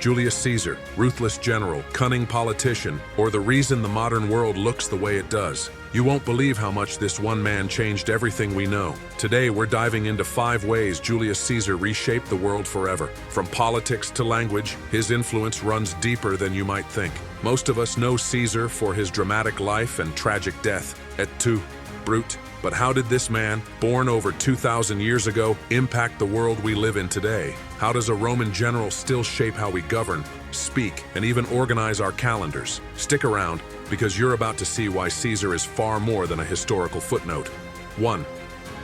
Julius Caesar, ruthless general, cunning politician, or the reason the modern world looks the way it does. You won't believe how much this one man changed everything we know. Today, we're diving into 5 ways Julius Caesar reshaped the world forever. From politics to language, his influence runs deeper than you might think. Most of us know Caesar for his dramatic life and tragic death. Et tu, Brute. But how did this man, born over 2,000 years ago, impact the world we live in today? How does a Roman general still shape how we govern, speak, and even organize our calendars? Stick around, because you're about to see why Caesar is far more than a historical footnote. 1.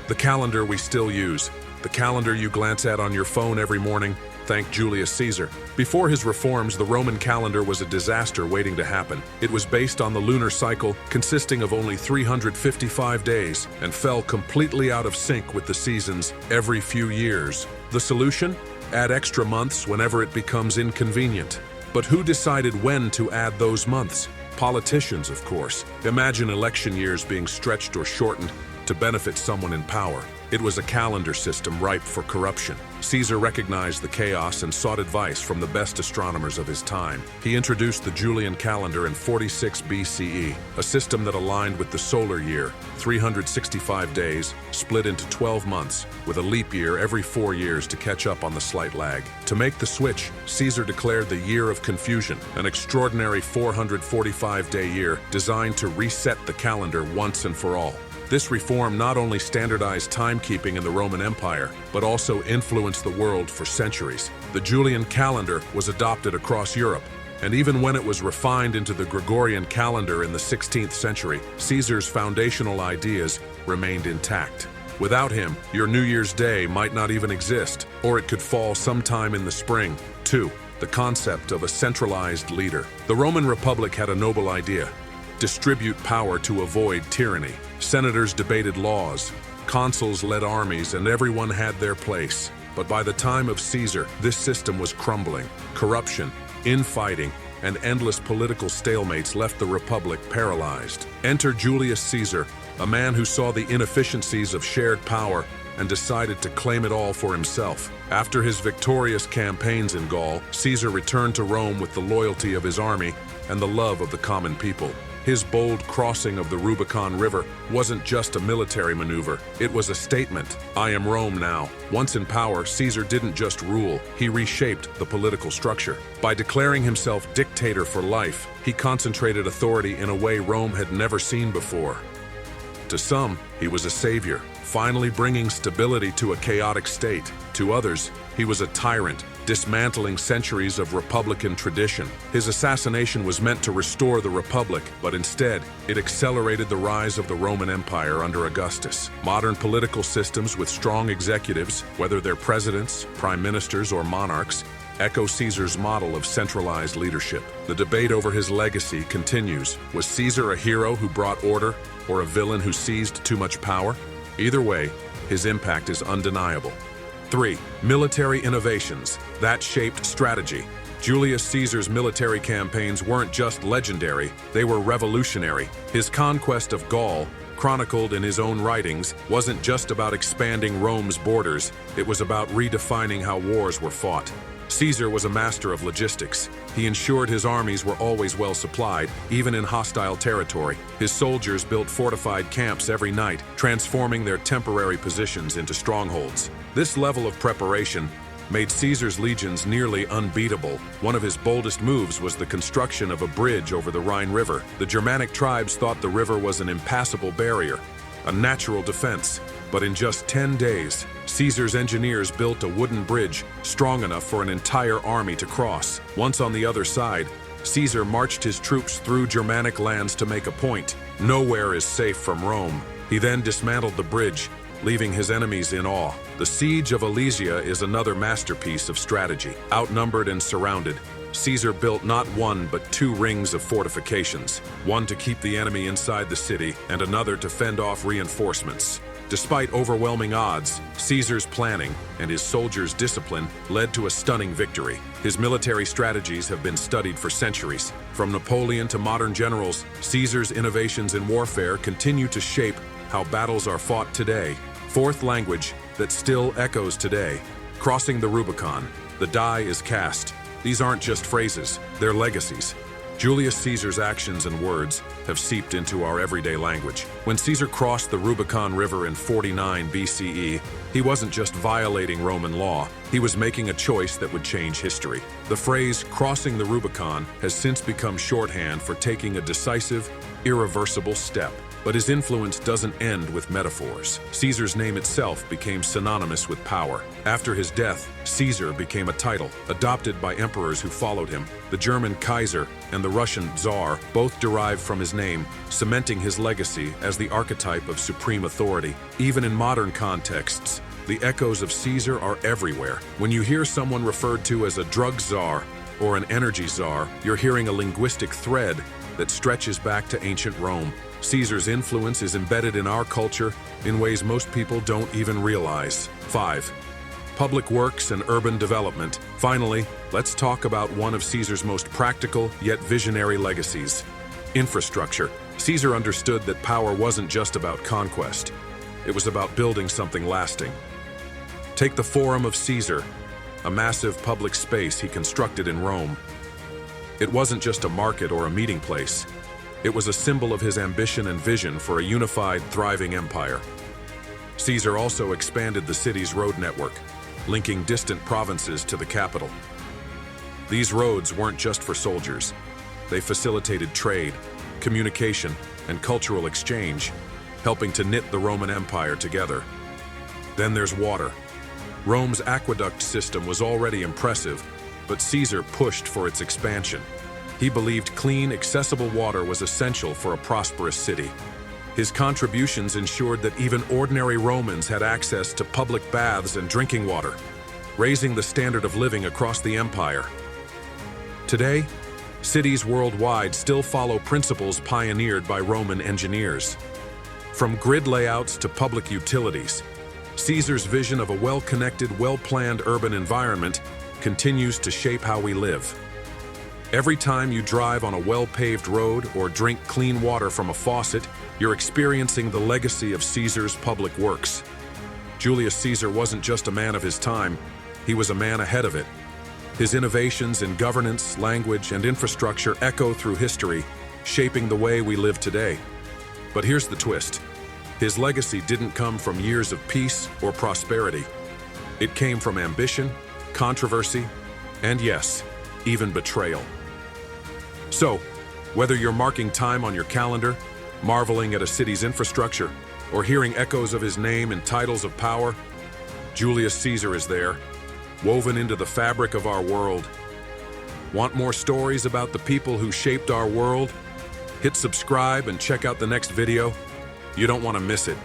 The calendar we still use. The calendar you glance at on your phone every morning. Thank Julius Caesar. Before his reforms, the Roman calendar was a disaster waiting to happen. It was based on the lunar cycle, consisting of only 355 days, and fell completely out of sync with the seasons every few years. The solution? Add extra months whenever it becomes inconvenient. But who decided when to add those months? Politicians, of course. Imagine election years being stretched or shortened to benefit someone in power. It was a calendar system ripe for corruption. Caesar recognized the chaos and sought advice from the best astronomers of his time. He introduced the Julian calendar in 46 BCE, a system that aligned with the solar year, 365 days, split into 12 months, with a leap year every 4 years to catch up on the slight lag. To make the switch, Caesar declared the Year of Confusion, an extraordinary 445-day year designed to reset the calendar once and for all. This reform not only standardized timekeeping in the Roman Empire, but also influenced the world for centuries. The Julian calendar was adopted across Europe, and even when it was refined into the Gregorian calendar in the 16th century, Caesar's foundational ideas remained intact. Without him, your New Year's Day might not even exist, or it could fall sometime in the spring. 2. The concept of a centralized leader. The Roman Republic had a noble idea: distribute power to avoid tyranny. Senators debated laws, consuls led armies, and everyone had their place. But by the time of Caesar, this system was crumbling. Corruption, infighting, and endless political stalemates left the Republic paralyzed. Enter Julius Caesar, a man who saw the inefficiencies of shared power and decided to claim it all for himself. After his victorious campaigns in Gaul, Caesar returned to Rome with the loyalty of his army and the love of the common people. His bold crossing of the Rubicon River wasn't just a military maneuver, it was a statement. I am Rome now. Once in power, Caesar didn't just rule, he reshaped the political structure. By declaring himself dictator for life, he concentrated authority in a way Rome had never seen before. To some, he was a savior, finally bringing stability to a chaotic state. To others, he was a tyrant, dismantling centuries of republican tradition. His assassination was meant to restore the Republic, but instead, it accelerated the rise of the Roman Empire under Augustus. Modern political systems with strong executives, whether they're presidents, prime ministers, or monarchs, echo Caesar's model of centralized leadership. The debate over his legacy continues. Was Caesar a hero who brought order, or a villain who seized too much power? Either way, his impact is undeniable. 3. Military innovations that shaped strategy. Julius Caesar's military campaigns weren't just legendary, they were revolutionary. His conquest of Gaul, chronicled in his own writings, wasn't just about expanding Rome's borders, it was about redefining how wars were fought. Caesar was a master of logistics. He ensured his armies were always well supplied, even in hostile territory. His soldiers built fortified camps every night, transforming their temporary positions into strongholds. This level of preparation made Caesar's legions nearly unbeatable. One of his boldest moves was the construction of a bridge over the Rhine River. The Germanic tribes thought the river was an impassable barrier, a natural defense. But in just 10 days, Caesar's engineers built a wooden bridge strong enough for an entire army to cross. Once on the other side, Caesar marched his troops through Germanic lands to make a point. Nowhere is safe from Rome. He then dismantled the bridge, leaving his enemies in awe. The siege of Alesia is another masterpiece of strategy. Outnumbered and surrounded, Caesar built not one but 2 rings of fortifications, one to keep the enemy inside the city and another to fend off reinforcements. Despite overwhelming odds, Caesar's planning and his soldiers' discipline led to a stunning victory. His military strategies have been studied for centuries. From Napoleon to modern generals, Caesar's innovations in warfare continue to shape how battles are fought today. 4th language that still echoes today. Crossing the Rubicon. The die is cast. These aren't just phrases, they're legacies. Julius Caesar's actions and words have seeped into our everyday language. When Caesar crossed the Rubicon River in 49 BCE, he wasn't just violating Roman law, he was making a choice that would change history. The phrase, crossing the Rubicon, has since become shorthand for taking a decisive, irreversible step. But his influence doesn't end with metaphors. Caesar's name itself became synonymous with power. After his death, Caesar became a title, adopted by emperors who followed him. The German Kaiser and the Russian Tsar both derived from his name, cementing his legacy as the archetype of supreme authority. Even in modern contexts, the echoes of Caesar are everywhere. When you hear someone referred to as a drug czar or an energy czar, you're hearing a linguistic thread that stretches back to ancient Rome. Caesar's influence is embedded in our culture in ways most people don't even realize. 5. Public works and urban development. Finally, let's talk about one of Caesar's most practical yet visionary legacies: infrastructure. Caesar understood that power wasn't just about conquest. It was about building something lasting. Take the Forum of Caesar, a massive public space he constructed in Rome. It wasn't just a market or a meeting place. It was a symbol of his ambition and vision for a unified, thriving empire. Caesar also expanded the city's road network, linking distant provinces to the capital. These roads weren't just for soldiers. They facilitated trade, communication, and cultural exchange, helping to knit the Roman Empire together. Then there's water. Rome's aqueduct system was already impressive, but Caesar pushed for its expansion. He believed clean, accessible water was essential for a prosperous city. His contributions ensured that even ordinary Romans had access to public baths and drinking water, raising the standard of living across the empire. Today, cities worldwide still follow principles pioneered by Roman engineers. From grid layouts to public utilities, Caesar's vision of a well-connected, well-planned urban environment continues to shape how we live. Every time you drive on a well-paved road or drink clean water from a faucet, you're experiencing the legacy of Caesar's public works. Julius Caesar wasn't just a man of his time, he was a man ahead of it. His innovations in governance, language, and infrastructure echo through history, shaping the way we live today. But here's the twist. His legacy didn't come from years of peace or prosperity. It came from ambition, controversy, and yes, even betrayal. So, whether you're marking time on your calendar, marveling at a city's infrastructure, or hearing echoes of his name in titles of power, Julius Caesar is there, woven into the fabric of our world. Want more stories about the people who shaped our world? Hit subscribe and check out the next video. You don't want to miss it.